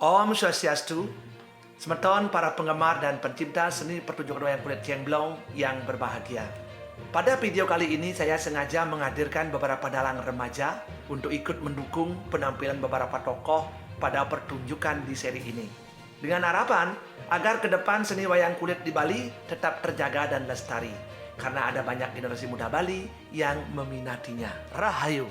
Om Swastiastu, semeton para penggemar dan pencinta seni pertunjukan wayang kulit Cemblong yang berbahagia. Pada video kali ini saya sengaja menghadirkan beberapa dalang remaja untuk ikut mendukung penampilan beberapa tokoh pada pertunjukan di seri ini. Dengan harapan agar ke depan seni wayang kulit di Bali tetap terjaga dan lestari, karena ada banyak generasi muda Bali yang meminatinya. Rahayu!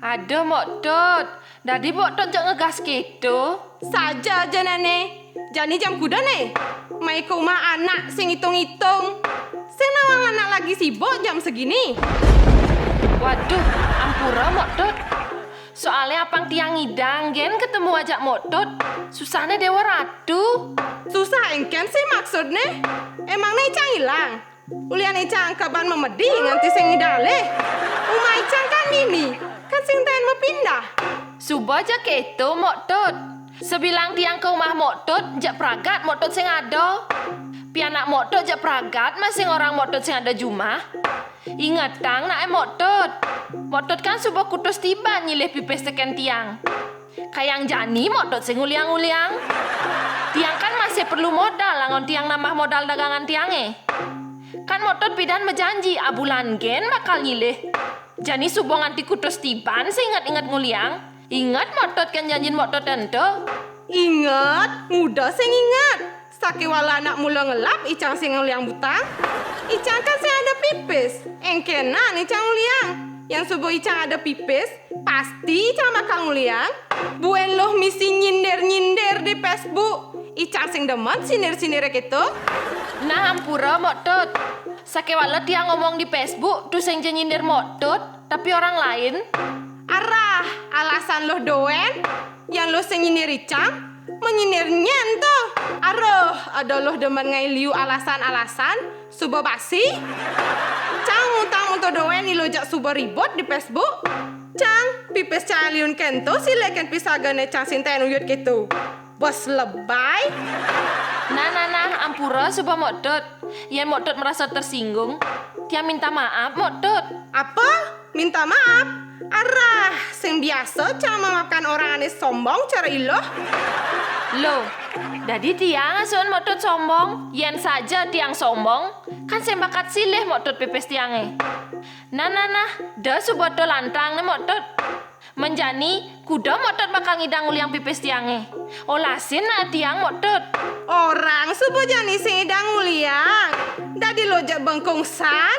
Aduh, Mok Tut. Dadi Mok Tut jak ngegas gitu. Saja aja nene. Jani jam kuda nih. Mai ke rumah anak sing hitung-hitung. Sing nawang anak lagi sibuk jam segini. Waduh, ampura Mok Tut. Soalnya apang tiang ngidang gen ketemu ajak Mok Tut. Susahnya Dewa Ratu. Susah engken sih maksudnya. Emang nih Icang hilang. Ulian Icang kapan memedi nganti sing ngidale. Rumah Icang kan ini. Kan sing ten mau pindah. Subuh aja gitu Mok Tut. Sebilang tiang ke rumah Mok Tut, jak pragat Mok Tut sing ada. Pianak Mok Tut jak pragat masing orang Mok Tut sing ada jumah. Ingat tang nak Mok Tut. Mok Tut kan subuh kutus tiba nyilih pipis teken tiang. Kayang jani Mok Tut sing uliang-uliang. Tiang kan masih perlu modal langon tiang nambah modal dagangan tiange. Kan Mok Tut pidan menjanji abulan gen bakal nyilih. Jani subuh nganti kutus tiban sih ingat-ingat nguliang. Ingat Mok Tut kan janjin Mok Tut tentu. Ingat, muda sing ingat. Sakiwala anak mula ngelap Icang sing nguliang butang. Icang kan sing ada pipis. Engkenan Icang nguliang. Yang subuh Icang ada pipis, pasti Icang bakal nguliang. Buen loh misi nyindir-nyindir di Facebook. Icang sing demen sinir-sinir gitu. Nah hampura Mok Tut. Sakewala tiang ngomong di Facebook tuh sing nyindir Mok Tut, tapi orang lain. Arah, alasan loh doen. Yang lo sing nyinir Icang, menyinirnya tuh. Aduh, ada loh demen ngailiu alasan-alasan. Subuh basi. Cang utang untuk doen ni lo jak subuh ribut di Facebook. Cang, pipis cang liun kento silakan pisagane Cang sinten uyut gitu. Bos lebay. Nah, ampura subuh Mok Tut. Yang Mok Tut merasa tersinggung, dia minta maaf Mok Tut. Apa? Minta maaf? Arah, sing biasa Cang memaafkan orang aneh sombong cara iloh. Loh, jadi tiang asuhan Mok Tut sombong. Yen saja tiang sombong, kan saya bakat silih Mok Tut pipis tiange. Nah, dah subuh tu lantang nih Mok Tut. Menjani, kuda Mok Tut bakal ngidang uliang pipis tiange. Olasin na tiang Mok Tut. Orang subuh jani sing idang uliang. Dadi lojak bengkungsan.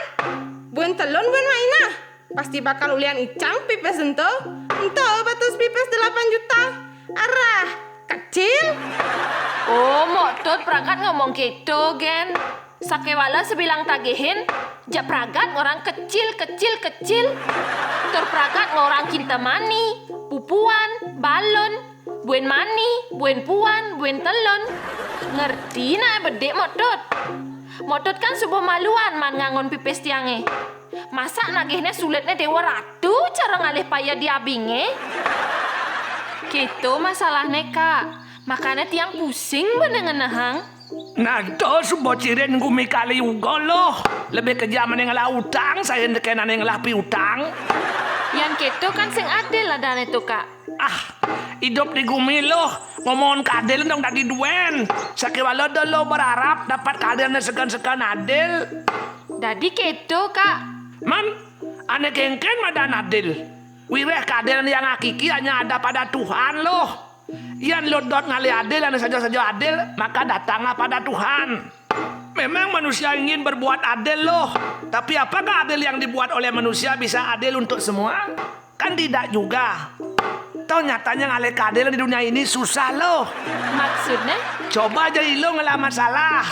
Buen telun buen mainah. Pasti bakal uliang Icang pipis ento. Ento batas pipis 8 juta. Arah, kecil. Oh, Mok Tut pragat ngomong gitu, gen. Sakewala sebilang tagihin, jak pragat orang kecil. Terpragat ngorang cinta mani, pupuan, balon, buen mani, buen puan, buen telon. Ngerti nak bedek Mok Tut? Mok Tut kan subuh maluan man ngangon pipis tiange. Masa nagihnya sulitnya Dewa Ratu cara ngalih payah diabinge? Gitu masalahnya Kak. Makanya tiang pusing bener nahang. Nah itu sebuah cirin gumi kali juga loh. Lebih kejaman yang ngalah utang, saya ndekenan yang ngalah piutang. Yang gitu kan sing adil lah dan itu Kak. Ah, hidup di gumi loh. Ngomongin keadilan dong tadi duen. Sakiwala lo berharap dapat keadilan segan-segan adil. Jadi gitu Kak. Man, aneh kengken madan adil. Wireh keadilan yang hakiki hanya ada pada Tuhan loh. Yang lo dot ngali adil dan saja-saja adil, maka datanglah pada Tuhan. Memang manusia ingin berbuat adil loh. Tapi apakah adil yang dibuat oleh manusia bisa adil untuk semua? Kan tidak juga. Tahu nyatanya ngalih keadilan di dunia ini susah loh. Maksudnya? Coba aja lo ngelah masalah.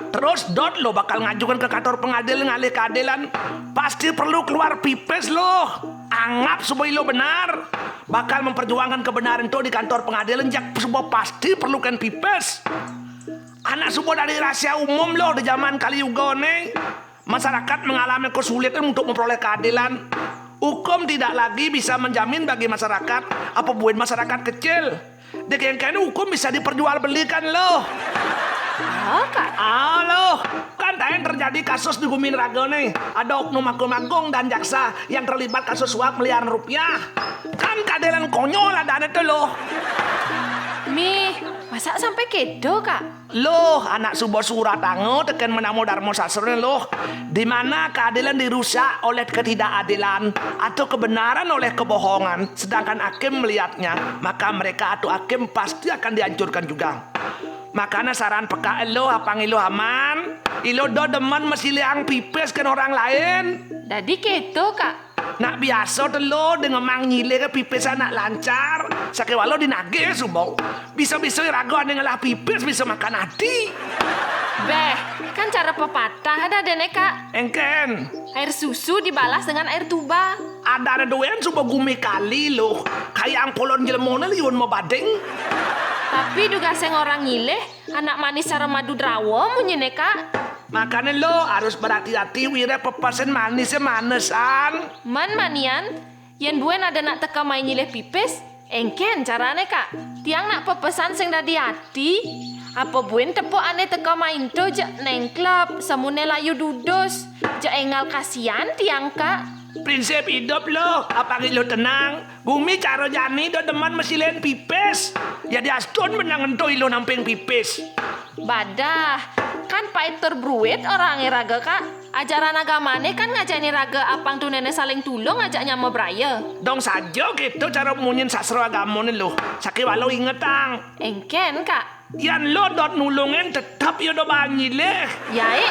Terus dot lo bakal ngajukan ke kantor pengadilan ngalih keadilan. Pasti perlu keluar pipes loh. Anggap supaya lo benar. Bakal memperjuangkan kebenaran itu di kantor pengadilan. Jak sebuah pasti perlukan pipes. Anak sebuah dari rahasia umum loh di zaman kali Yuga nih. Masyarakat mengalami kesulitan untuk memperoleh keadilan. Hukum tidak lagi bisa menjamin bagi masyarakat, apa buat masyarakat kecil. Dengan hukum bisa diperjualbelikan loh. Oh, Kak. Loh, kan yang terjadi kasus di Gumin Raga nih. Ada oknum agung dan jaksa yang terlibat kasus suap miliaran rupiah. Kan keadilan konyol ada itu loh. Masa sampai kedo, Kak? Loh, anak subuh surat tango tekan menamo Darmo Sastra loh. Di mana keadilan dirusak oleh ketidakadilan atau kebenaran oleh kebohongan. Sedangkan hakim melihatnya, maka mereka atau hakim pasti akan dihancurkan juga. Makanya saran peka lo apa ngilo aman. Ilo do demen mesti liang pipis kan orang lain. Jadi kedo, Kak. Nak biasa telo dengan mang nyile ke pipis anak lancar. Sakit walau dinage subau. Bisa-bisa ragu ada ngalah pipis bisa makan hati. Beh, kan cara pepatah ada dene, Kak. Engken. Air susu dibalas dengan air tuba. Ada doen subau gumi kali loh. Kayak ang polon jelmona liun mau badeng. Tapi juga seng orang nyileh, anak manis cara madu drawo munyene, Kak. Makanya lo harus berhati-hati wira pepasen manisnya manesan. Manian, yen buen ada nak teka main nyileh pipis, engken carane, Kak. Tiang nak pepesan sing dadi hati. Apa buen tepo ane teka main to jak neng klub, semune layu dudos. Jak engal kasihan tiang, Kak. Prinsip hidup lo, apa lo tenang. Gumi cara jani do deman mesilin pipis. Jadi astun menangan to ilo namping pipis. Badah, kan paitur bruit orang raga, Kak. Ajaran agamane kan ngajani raga apang tu nenek saling tulung ngajaknya mau beraya. Dong saja gitu cara munyin sastra agama nih lo. Sakit walau ingetang. Engken, Kak. Yan lo dot nulungin tetap yo do bangi leh. Yai,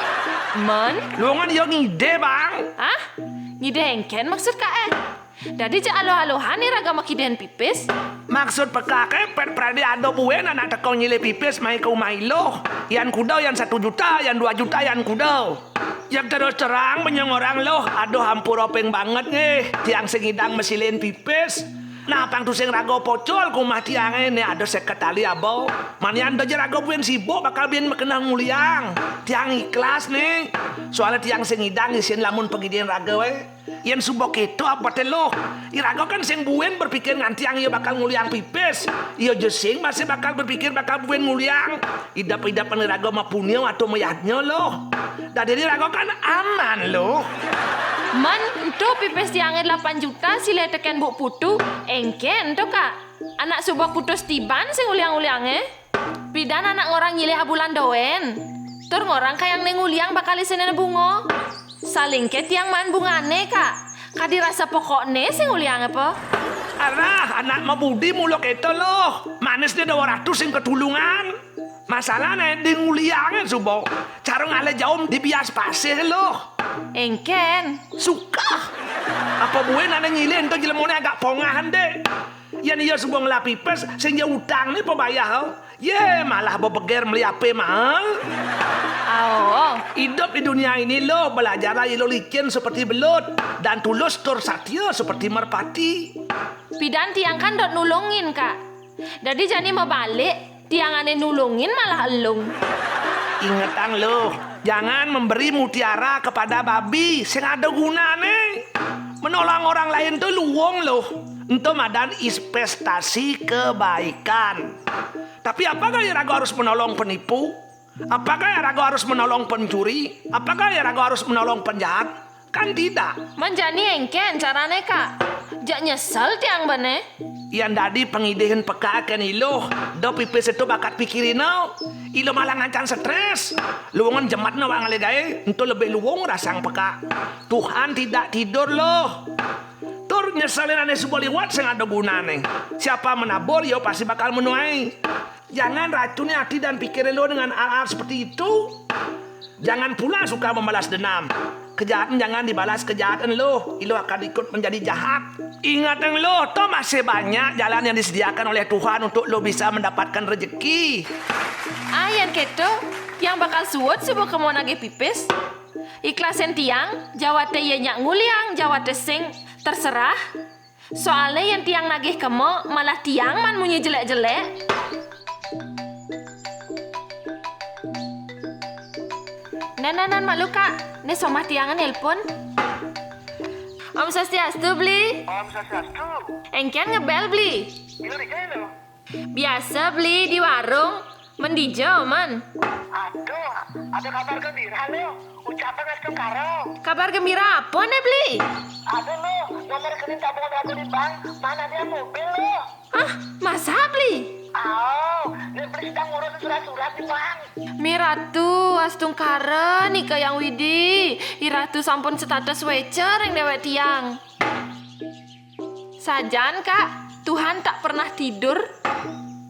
Luangan yo ngide bang. Hah? Ngide engken maksud, Kak? Jadi jak alo-alohan ni raga makiden pipis. Maksud pekake pet prade ado buen anak tekau nyile pipis mai ke umai lo. Yan kudau yan 1 juta, yan 2 juta, yan kudau. Yang terus terang menyong orang lo, aduh hampur openg banget nih. Tiang sengidang mesilin pipis. Nah, pang tu sing rago pocol kumah tiang ini ada seketali abo. Manian doje rago buen sibuk bakal bien makena nguliang. Tiang ikhlas nih. Soalnya tiang sengidang isin lamun pegidin rago Yen subok itu apa telo? Irago kan sing buen berpikir nganti yang ia bakal nguliang pipis. Ia jesing masih bakal berpikir bakal buen nguliang. Idap-idap penirago mapunyo atau mayatnya loh. Dari irago kan aman loh. Itu pipis tiangnya 8 juta sile teken buk putu. Engken to, Kak. Anak subak putus tiban sing uliang-uliangnya. Pidan anak ngorang nyilih abulan doen. Tur ngorang kayang neng uliang bakal isinen bungo. Saling ket yang man bungane, Kak. Kadi rasa pokokne sing uliang apa? Arah anak mabudi mulok itu loh. Manis dia 200 sing ketulungan. Masalahnya di nguliangnya subo. Cara ngale jauh di bias pasir loh. Engken. Suka. Apa buen ada ngilin to jelemone agak pongahan deh. Yan iya subo ngelapipes sing dia utang nih pembayar. Ye malah bebeger meli ape mahal. Hidup di dunia ini lo belajar lo licin seperti belut dan tulus tur satya seperti merpati. Pidan tiang kan dot nulungin, Kak. Jadi jani mau balik, tiang ane nulungin malah elung. Ingetan lo, jangan memberi mutiara kepada babi sing ada gunane. Menolong orang lain tuh luwung loh. Untuk madan investasi kebaikan. Tapi apakah ya ragu harus menolong penipu? Apakah ya ragu harus menolong pencuri? Apakah ya ragu harus menolong penjahat? Kan tidak. Menjani engken carane, Kak. Jak nyesel tiang bane. Yang tadi pengidehin peka kan ilo. Do pipis itu bakat pikirin no. Ilo malah ngancan stres. Luwungan jemat no bang alegae. Untuk lebih luwung rasang peka. Tuhan tidak tidur loh. Tur nyeselin ane sebuah liwat sing ada gunane. Siapa menabur yo pasti bakal menuai. Jangan racuni hati dan pikirin lo dengan hal-hal seperti itu. Jangan pula suka membalas dendam. Kejahatan jangan dibalas kejahatan lo. Ilo akan ikut menjadi jahat. Ingat lo, toh masih banyak jalan yang disediakan oleh Tuhan untuk lo bisa mendapatkan rezeki. Ayan keto, yang bakal suwot sebuah kemau nage pipis. Ikhlasin tiang, jawate ye nyak nguliang, jawate sing terserah. Soalnya yang tiang nagih kemo, malah tiang man munyi jelek-jelek. Nan malu kak. Nih somah tiangan nelpon. Om Swastiastu beli. Om Swastiastu. Engkian ngebel beli. Ini Rika lo. Biasa beli di warung. Mendijo man. Aduh, ada kabar gembira lo. Ucapan restu karo. Kabar gembira apa nih beli? Aduh lo, nomor rekening tabungan aku di bank. Mana dia mobil lo? Ah, masa beli? Oh, ini beli sedang ngurus surat-surat di bank. Miratu, astung kare nika yang widi. Iratu sampun status wager yang dewek tiang. Sajan kak, Tuhan tak pernah tidur.